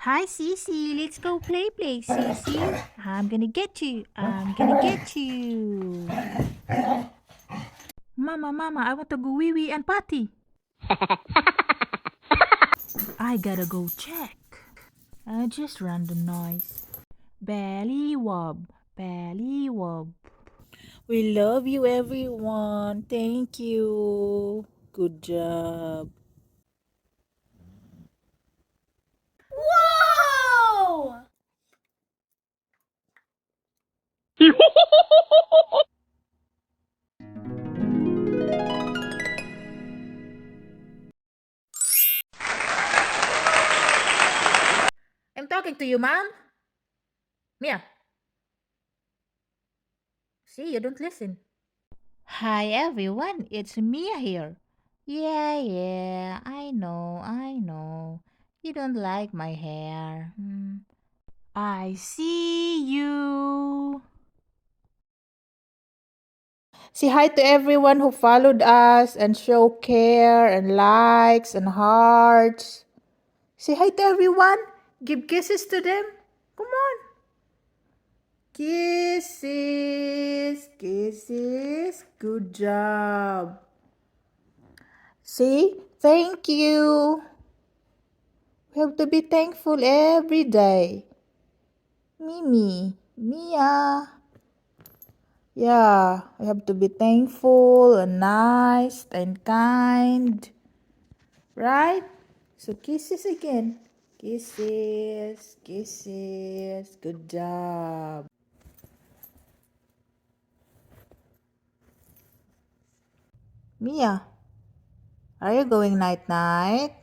Hi, Cece. Let's go play, Cece. I'm gonna get you. I'm gonna get you. Mama, I want to go wee wee and potty. I gotta go check. Just random noise. Belly wob, belly wob. We love you, everyone. Thank you. Good job. Whoa! I'm talking to you, Mom. Mia. See, you don't listen. Hi, everyone. It's Mia here. Yeah, I know. You don't like my hair. I see you. Say hi to everyone who followed us and show care and likes and hearts. Say hi to everyone. Give kisses to them. Come on. Kisses, kisses. Good job. See, thank you. We have to be thankful every day. Mimi, Mia. Yeah, we have to be thankful and nice and kind. Right? So kisses again. Kisses, kisses. Good job. Mia, are you going night night?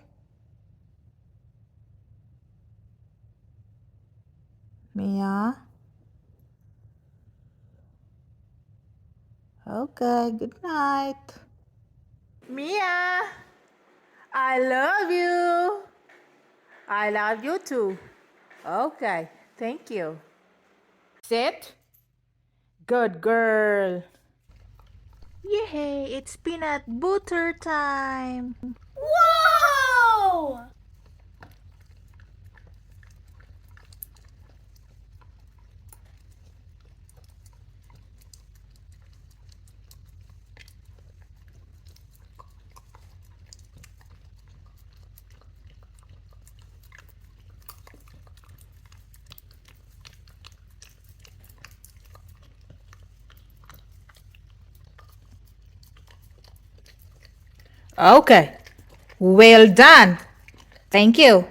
Mia? Okay, good night. Mia, I love you. I love you too. Okay, thank you. Sit. Good girl. Yay, it's peanut butter time. Whoa! Okay, well done. Thank you.